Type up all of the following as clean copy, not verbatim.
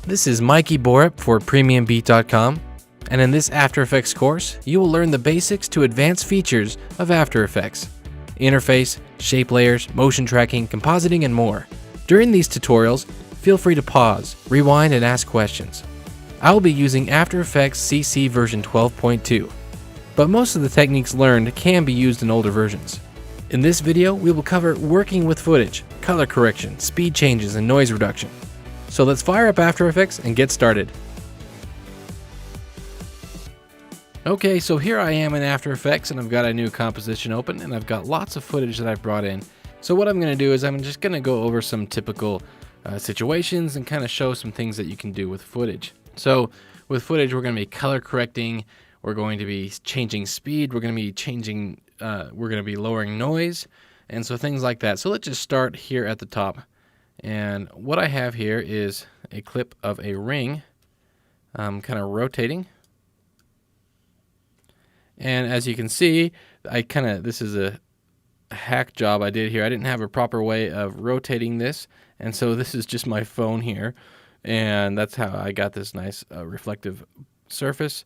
This is Mikey Borup for PremiumBeat.com, and in this After Effects course, you will learn the basics to advanced features of After Effects: interface, shape layers, motion tracking, compositing, and more. During these tutorials, feel free to pause, rewind, and ask questions. I will be using After Effects CC version 12.2, but most of the techniques learned can be used in older versions. In this video, we will cover working with footage, color correction, speed changes, and noise reduction. So let's fire up After Effects and get started. Okay, so here I am in After Effects, and I've got a new composition open, and I've got lots of footage that I've brought in. So what I'm going to do is I'm just going to go over some typical situations and kind of show some things that you can do with footage. So with footage, we're going to be color correcting, we're going to be changing speed, we're going to be lowering noise, and so things like that. So let's just start here at the top. And what I have here is a clip of a ring kind of rotating. And as you can see, this is a hack job I did here. I didn't have a proper way of rotating this, and so this is just my phone here, and that's how I got this nice reflective surface.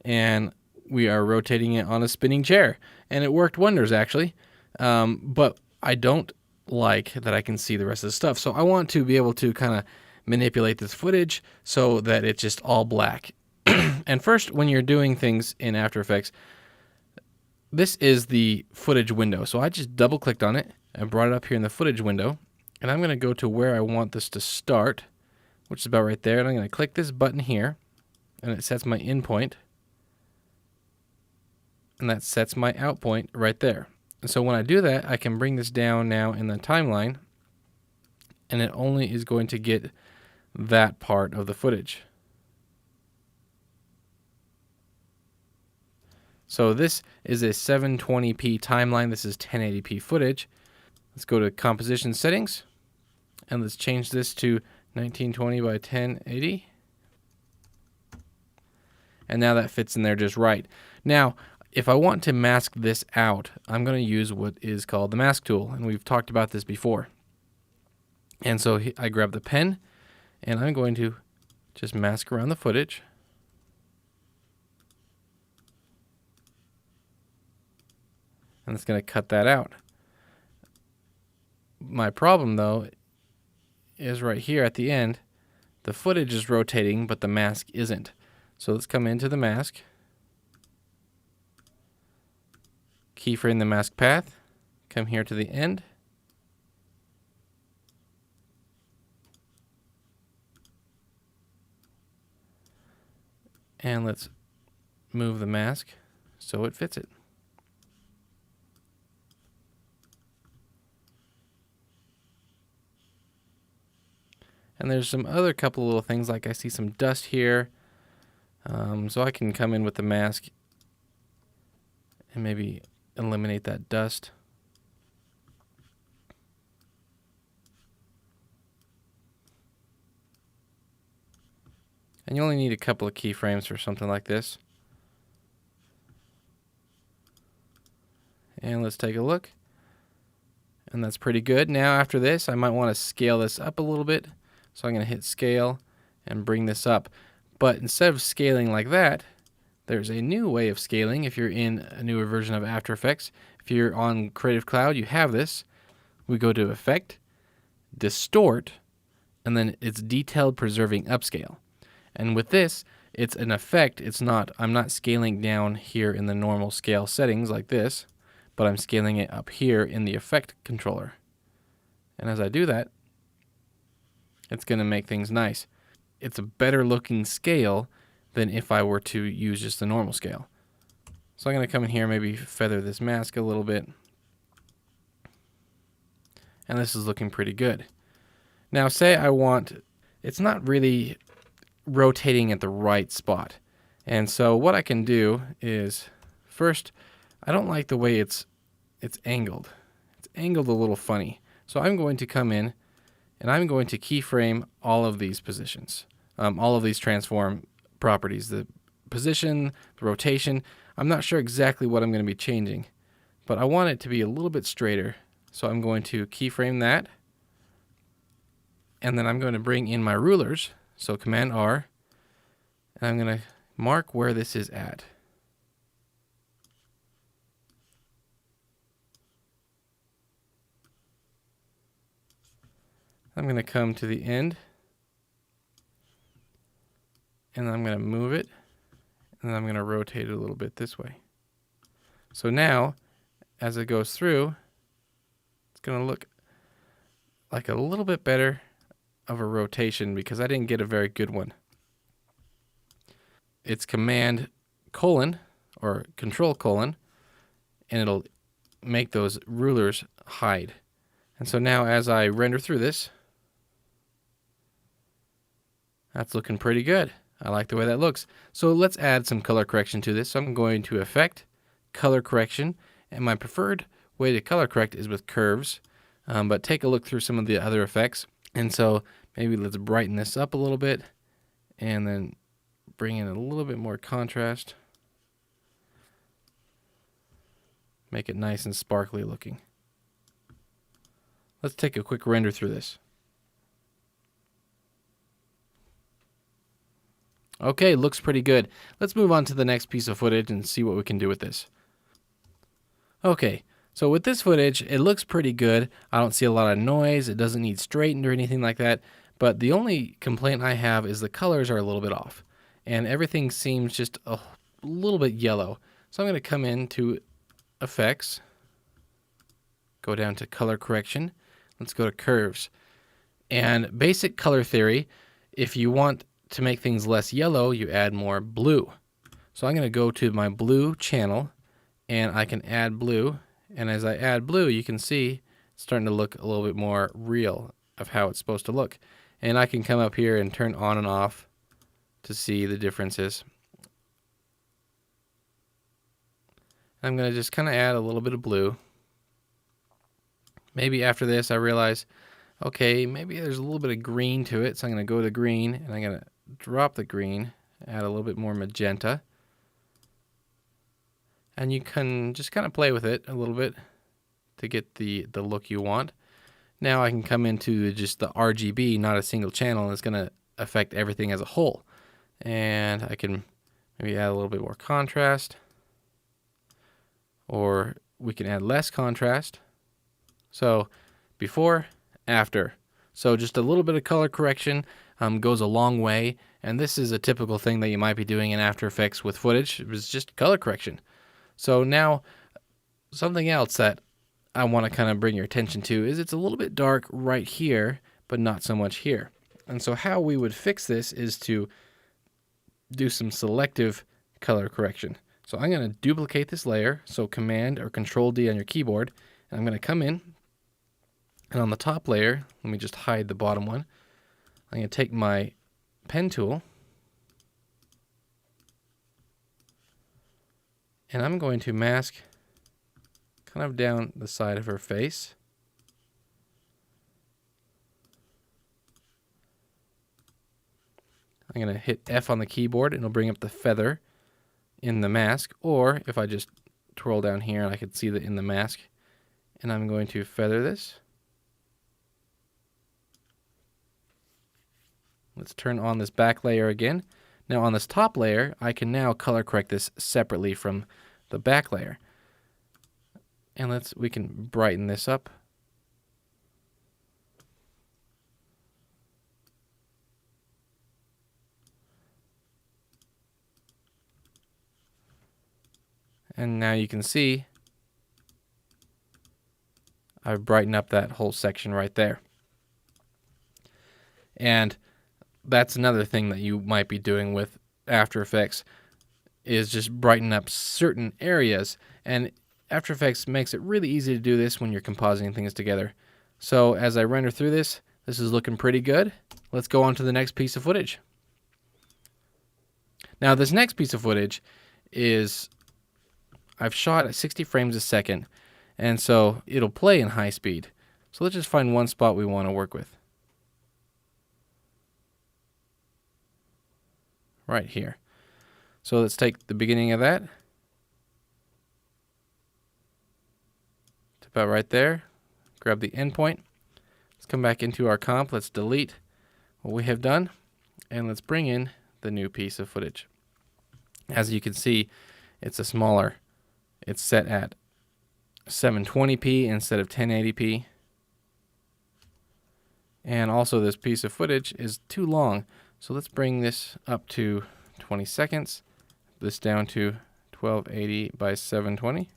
And we are rotating it on a spinning chair, and it worked wonders actually. But I don't like that I can see the rest of the stuff, so I want to be able to kind of manipulate this footage so that it's just all black. And first, when you're doing things in After Effects, this is the footage window. So I just double clicked on it and brought it up here in the footage window, and I'm going to go to where I want this to start, which is about right there, and I'm going to click this button here, and it sets my in point, and that sets my out point right there. And so when I do that, I can bring this down now in the timeline, and it only is going to get that part of the footage. So this is a 720p timeline. This is 1080p footage. Let's go to composition settings, and let's change this to 1920 by 1080. And now that fits in there just right. Now, if I want to mask this out, I'm going to use what is called the mask tool, and we've talked about this before. And so I grab the pen, and I'm going to just mask around the footage. And it's going to cut that out. My problem, though, is right here at the end. The footage is rotating, but the mask isn't. So let's come into the mask, keyframe the mask path, come here to the end, and let's move the mask so it fits it. And there's some other couple little things, like I see some dust here, so I can come in with the mask and maybe eliminate that dust. And you only need a couple of keyframes for something like this. And let's take a look. And that's pretty good. Now after this, I might want to scale this up a little bit. So I'm going to hit scale and bring this up. But instead of scaling like that, there's a new way of scaling if you're in a newer version of After Effects. If you're on Creative Cloud, you have this. We go to Effect, Distort, and then it's Detailed Preserving Upscale. And with this, it's an effect. I'm not scaling down here in the normal scale settings like this, but I'm scaling it up here in the Effect controller. And as I do that, it's going to make things nice. It's a better looking scale than if I were to use just the normal scale. So I'm going to come in here, maybe feather this mask a little bit. And this is looking pretty good. Now say it's not really rotating at the right spot. And so what I can do is, first, I don't like the way it's angled. It's angled a little funny. So I'm going to come in and I'm going to keyframe all of these positions, all of these transform properties, the position, the rotation. I'm not sure exactly what I'm going to be changing, but I want it to be a little bit straighter. So I'm going to keyframe that, and then I'm going to bring in my rulers So Command R, and I'm going to mark where this is at. I'm going to come to the end, and I'm going to move it, and I'm going to rotate it a little bit this way. So now, as it goes through, it's going to look like a little bit better of a rotation because I didn't get a very good one. It's Command colon or Control colon, and it'll make those rulers hide. And so now as I render through this, that's looking pretty good. I like the way that looks. So let's add some color correction to this. So I'm going to Effect, Color Correction, and my preferred way to color correct is with curves. But take a look through some of the other effects. And so maybe let's brighten this up a little bit and then bring in a little bit more contrast. Make it nice and sparkly looking. Let's take a quick render through this. Okay, looks pretty good. Let's move on to the next piece of footage and see what we can do with this. Okay, so with this footage, it looks pretty good. I don't see a lot of noise. It doesn't need straightened or anything like that. But the only complaint I have is the colors are a little bit off. And everything seems just a little bit yellow. So I'm going to come into Effects, go down to Color Correction. Let's go to Curves. And basic color theory, if you want to make things less yellow, you add more blue. So I'm going to go to my blue channel, and I can add blue. And as I add blue, you can see it's starting to look a little bit more real of how it's supposed to look. And I can come up here and turn on and off to see the differences. I'm going to just kind of add a little bit of blue. Maybe after this I realize, okay, maybe there's a little bit of green to it. So I'm going to go to green, and I'm going to drop the green, add a little bit more magenta. And you can just kind of play with it a little bit to get the look you want. Now I can come into just the RGB, not a single channel, and it's going to affect everything as a whole. And I can maybe add a little bit more contrast, or we can add less contrast. So before, after. So just a little bit of color correction goes a long way, and this is a typical thing that you might be doing in After Effects with footage. It was just color correction. So now something else that I want to kind of bring your attention to is it's a little bit dark right here, but not so much here. And so how we would fix this is to do some selective color correction. So I'm going to duplicate this layer, so Command or Control D on your keyboard, and I'm going to come in, and on the top layer, let me just hide the bottom one. I'm going to take my pen tool, and I'm going to mask kind of down the side of her face. I'm going to hit F on the keyboard, and it'll bring up the feather in the mask. Or if I just twirl down here, I can see that in the mask. And I'm going to feather this. Let's turn on this back layer again. Now on this top layer, I can now color correct this separately from the back layer. And we can brighten this up. And now you can see I've brightened up that whole section right there. And that's another thing that you might be doing with After Effects, is just brighten up certain areas. And After Effects makes it really easy to do this when you're compositing things together. So as I render through this, this is looking pretty good. Let's go on to the next piece of footage. Now this next piece of footage is I've shot at 60 frames a second, and so it'll play in high speed. So let's just find one spot we want to work with. Right here. So let's take the beginning of that. It's about right there. Grab the endpoint. Let's come back into our comp. Let's delete what we have done. And let's bring in the new piece of footage. As you can see, it's a smaller. It's set at 720p instead of 1080p. And also this piece of footage is too long. So let's bring this up to 20 seconds. This down to 1280 by 720.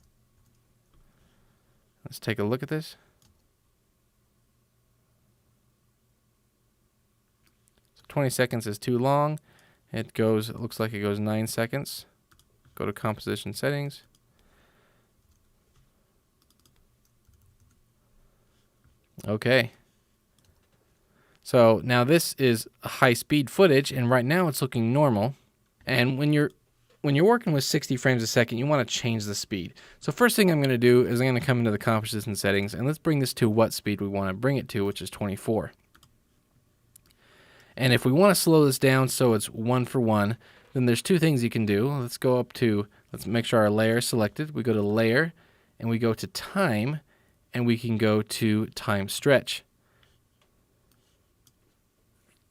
Let's take a look at this. So 20 seconds is too long. It looks like it goes 9 seconds. Go to composition settings. Okay. So now this is high speed footage, and right now it's looking normal. And when you're working with 60 frames a second, you want to change the speed. So first thing I'm going to do is I'm going to come into the composition settings, and let's bring this to what speed we want to bring it to, which is 24. And if we want to slow this down so it's 1-for-1, then there's two things you can do. Let's make sure our layer is selected. We go to layer, and we go to time, and we can go to time stretch.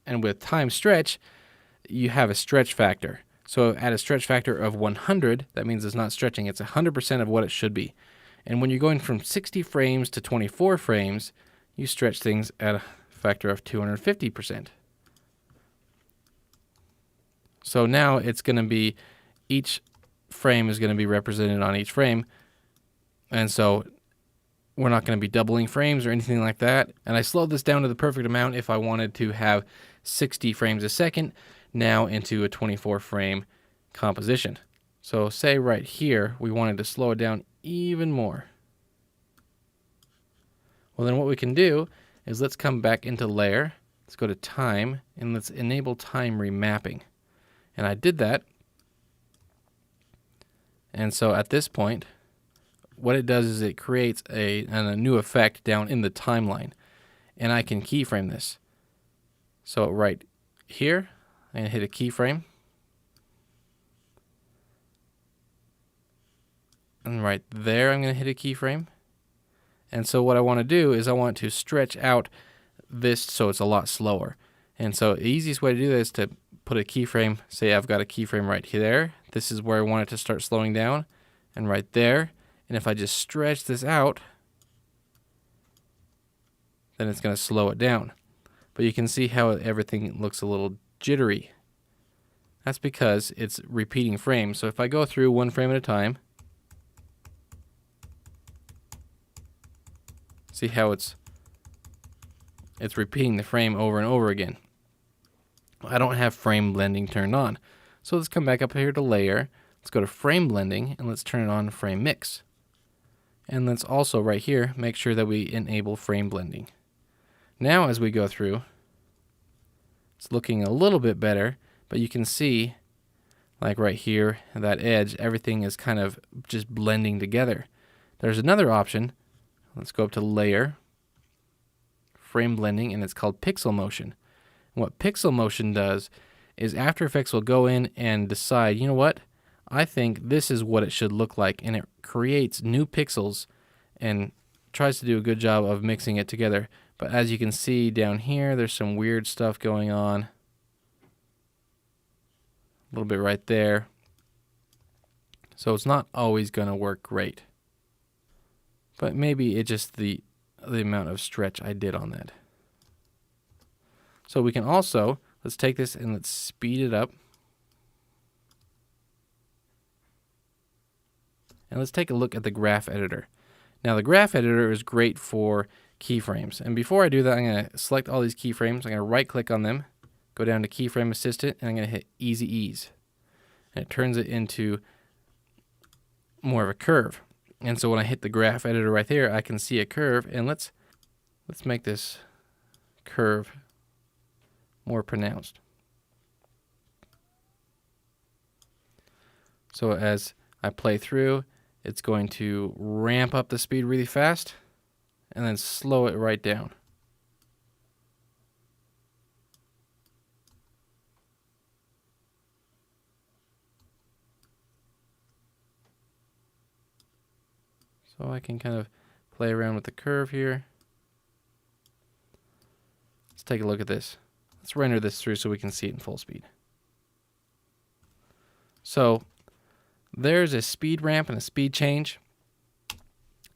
And with time stretch, you have a stretch factor. So at a stretch factor of 100, that means it's not stretching. It's 100% of what it should be. And when you're going from 60 frames to 24 frames, you stretch things at a factor of 250%. So now it's going to be, each frame is going to be represented on each frame. And so we're not going to be doubling frames or anything like that. And I slowed this down to the perfect amount if I wanted to have 60 frames a second now into a 24 frame composition. So say right here, we wanted to slow it down even more. Well, then what we can do is let's come back into layer. Let's go to time, and let's enable time remapping. And I did that. And so at this point, what it does is it creates a new effect down in the timeline. And I can keyframe this. So right here, I'm going to hit a keyframe. And right there, I'm going to hit a keyframe. And so what I want to do is I want to stretch out this so it's a lot slower. And so the easiest way to do this is to put a keyframe. Say I've got a keyframe right here. This is where I want it to start slowing down. And right there. And if I just stretch this out, then it's going to slow it down. But you can see how everything looks a little jittery. That's because it's repeating frames. So if I go through one frame at a time, see how it's repeating the frame over and over again. I don't have frame blending turned on. So let's come back up here to layer. Let's go to frame blending, and let's turn it on to frame mix. And let's also right here make sure that we enable frame blending. Now as we go through, it's looking a little bit better, but you can see like right here, that edge, everything is kind of just blending together. There's another option. Let's go up to layer, frame blending, and it's called pixel motion. And what pixel motion does is After Effects will go in and decide, you know what? I think this is what it should look like, and it creates new pixels and tries to do a good job of mixing it together. But as you can see down here, there's some weird stuff going on. A little bit right there. So it's not always going to work great. But maybe it's just the amount of stretch I did on that. So we can also, let's take this and let's speed it up. And let's take a look at the graph editor. Now the graph editor is great for keyframes. And before I do that, I'm going to select all these keyframes. I'm going to right click on them, go down to Keyframe Assistant, and I'm going to hit Easy Ease. And it turns it into more of a curve. And so when I hit the graph editor right there, I can see a curve. And let's make this curve more pronounced. So as I play through, it's going to ramp up the speed really fast and then slow it right down. So I can kind of play around with the curve here. Let's take a look at this. Let's render this through so we can see it in full speed. So there's a speed ramp and a speed change,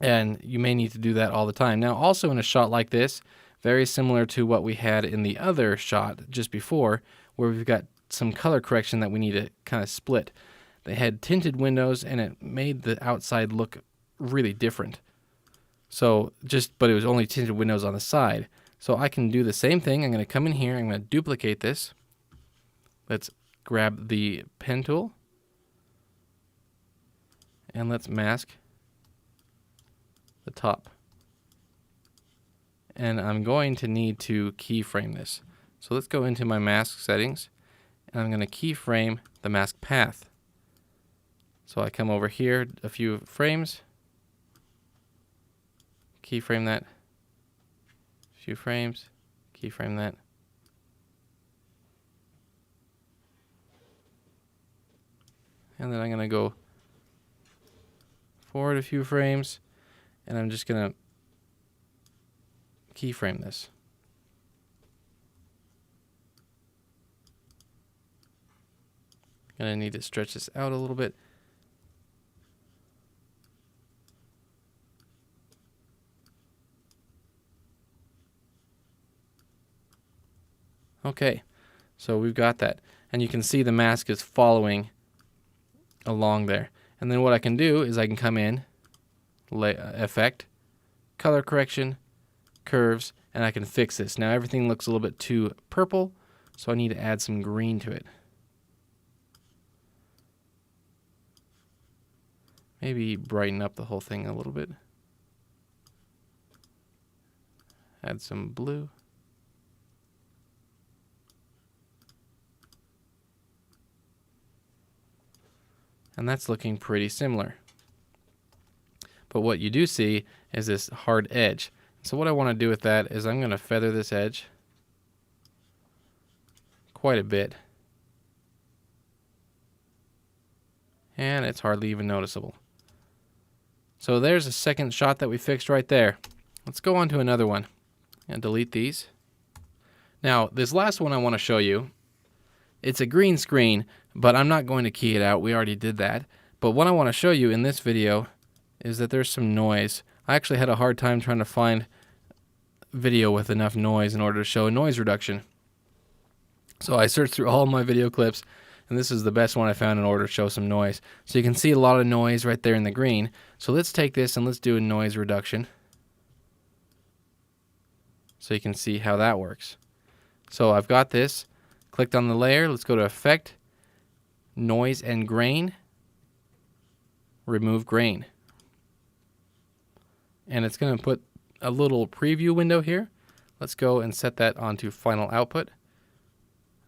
and you may need to do that all the time. Now, also in a shot like this, very similar to what we had in the other shot just before, where we've got some color correction that we need to kind of split. They had tinted windows, and it made the outside look really different. But it was only tinted windows on the side. So I can do the same thing. I'm going to come in here. I'm going to duplicate this. Let's grab the pen tool. And let's mask the top. And I'm going to need to keyframe this. So let's go into my mask settings. And I'm going to keyframe the mask path. So I come over here a few frames. Keyframe that. A few frames. Keyframe that. And then I'm going to go forward a few frames, and I'm just going to keyframe this. Going to need to stretch this out a little bit. Okay, so we've got that. And you can see the mask is following along there. And then what I can do is I can come in, Effect, Color Correction, Curves, and I can fix this. Now everything looks a little bit too purple, so I need to add some green to it. Maybe brighten up the whole thing a little bit. Add some blue. And that's looking pretty similar. But what you do see is this hard edge. So what I want to do with that is I'm going to feather this edge quite a bit. And it's hardly even noticeable. So there's a second shot that we fixed right there. Let's go on to another one and delete these. Now, this last one I want to show you, it's a green screen, but I'm not going to key it out. We already did that. But what I want to show you in this video is that there's some noise. I actually had a hard time trying to find video with enough noise in order to show noise reduction. So I searched through all my video clips, and this is the best one I found in order to show some noise. So you can see a lot of noise right there in the green. So let's take this and let's do a noise reduction, so you can see how that works. So I've got this. Clicked on the layer. Let's go to Effect, Noise and Grain, Remove Grain. And it's going to put a little preview window here. Let's go and set that onto Final Output.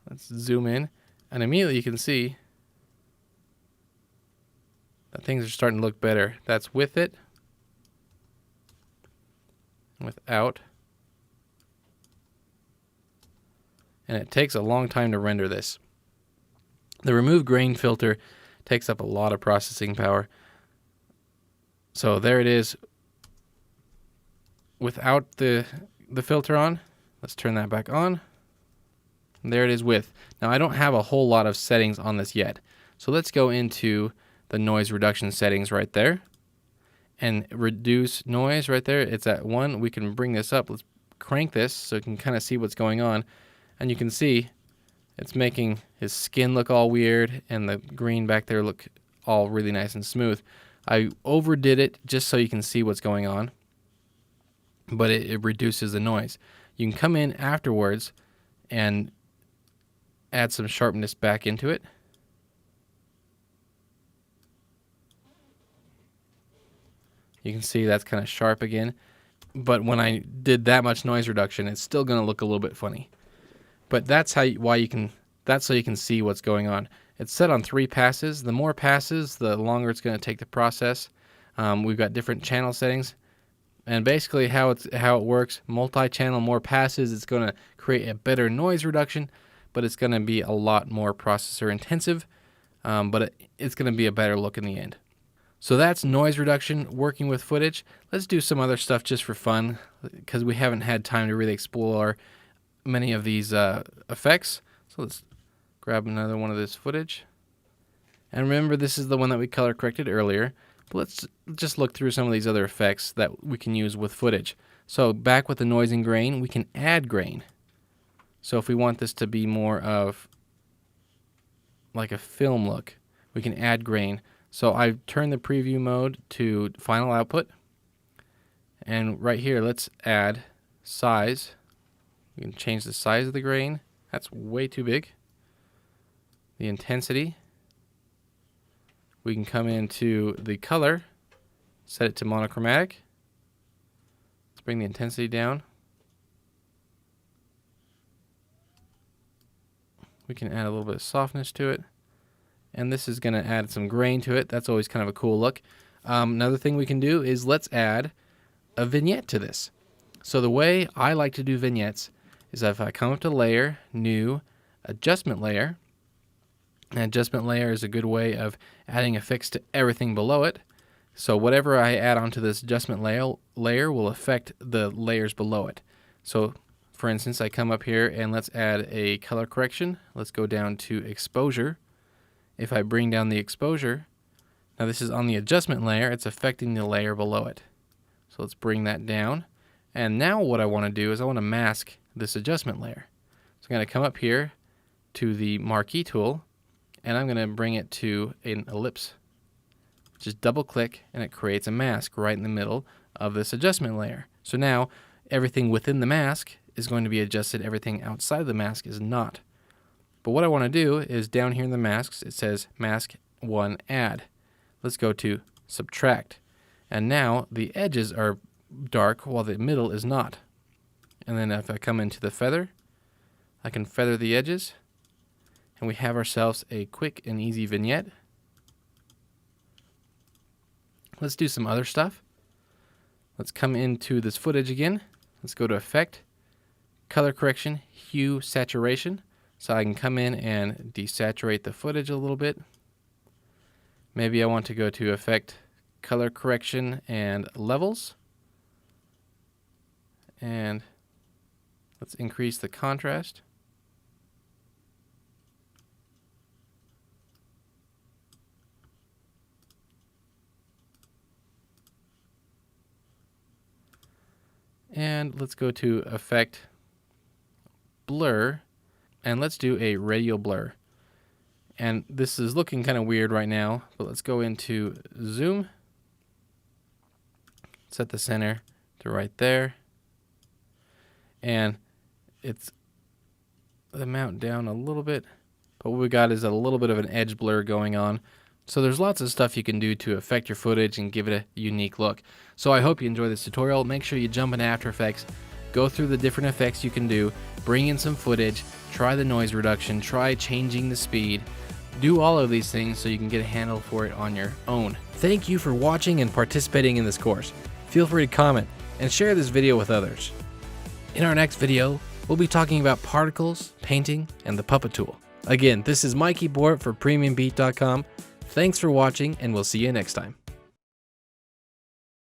Let's zoom in, and immediately you can see that things are starting to look better. That's with it, without. And it takes a long time to render this. The remove grain filter takes up a lot of processing power. So there it is without the filter on. Let's turn that back on. And there it is with. Now I don't have a whole lot of settings on this yet. So let's go into the noise reduction settings right there and reduce noise right there. It's at 1. We can bring this up. Let's crank this so you can kind of see what's going on. And you can see it's making his skin look all weird and the green back there look all really nice and smooth. I overdid it just so you can see what's going on, but it reduces the noise. You can come in afterwards and add some sharpness back into it. You can see that's kind of sharp again, but when I did that much noise reduction, it's still going to look a little bit funny. But that's that's so you can see what's going on. It's set on 3 passes. The more passes, the longer it's going to take to process. We've got different channel settings, and basically how it works: multi-channel, more passes. It's going to create a better noise reduction, but it's going to be a lot more processor intensive. But it's going to be a better look in the end. So that's noise reduction, working with footage. Let's do some other stuff just for fun, because we haven't had time to really explore many of these effects. So let's grab another one of this footage. And remember, this is the one that we color corrected earlier. But let's just look through some of these other effects that we can use with footage. So back with the noise and grain, we can add grain. So if we want this to be more of like a film look, we can add grain. So I've turned the preview mode to final output. And right here, let's add size. We can change the size of the grain. That's way too big. The intensity. We can come into the color, set it to monochromatic. Let's bring the intensity down. We can add a little bit of softness to it. And this is going to add some grain to it. That's always kind of a cool look. Another thing we can do is let's add a vignette to this. So the way I like to do vignettes is if I come up to Layer, New, Adjustment Layer. An adjustment layer is a good way of adding effects to everything below it. So whatever I add onto this adjustment layer will affect the layers below it. So for instance, I come up here and let's add a color correction. Let's go down to exposure. If I bring down the exposure, now this is on the adjustment layer, it's affecting the layer below it. So let's bring that down. And now what I want to do is I want to mask this adjustment layer. So I'm going to come up here to the marquee tool, and I'm going to bring it to an ellipse. Just double click and it creates a mask right in the middle of this adjustment layer. So now everything within the mask is going to be adjusted, everything outside of the mask is not. But what I want to do is down here in the masks, it says mask 1 add. Let's go to subtract. And now the edges are dark while the middle is not. And then if I come into the feather, I can feather the edges. And we have ourselves a quick and easy vignette. Let's do some other stuff. Let's come into this footage again. Let's go to Effect, Color Correction, Hue, Saturation. So I can come in and desaturate the footage a little bit. Maybe I want to go to Effect, Color Correction, and Levels. And let's increase the contrast. And let's go to Effect, Blur, and let's do a radial blur. And this is looking kind of weird right now, but let's go into Zoom, set the center to right there, and it's the mount down a little bit, but what we got is a little bit of an edge blur going on. So there's lots of stuff you can do to affect your footage and give it a unique look. So I hope you enjoy this tutorial. Make sure you jump into After Effects, go through the different effects you can do, bring in some footage, try the noise reduction, try changing the speed, do all of these things so you can get a handle for it on your own. Thank you for watching and participating in this course. Feel free to comment and share this video with others. In our next video, we'll be talking about particles, painting, and the puppet tool. Again, this is Mikey Bort for PremiumBeat.com. Thanks for watching, and we'll see you next time.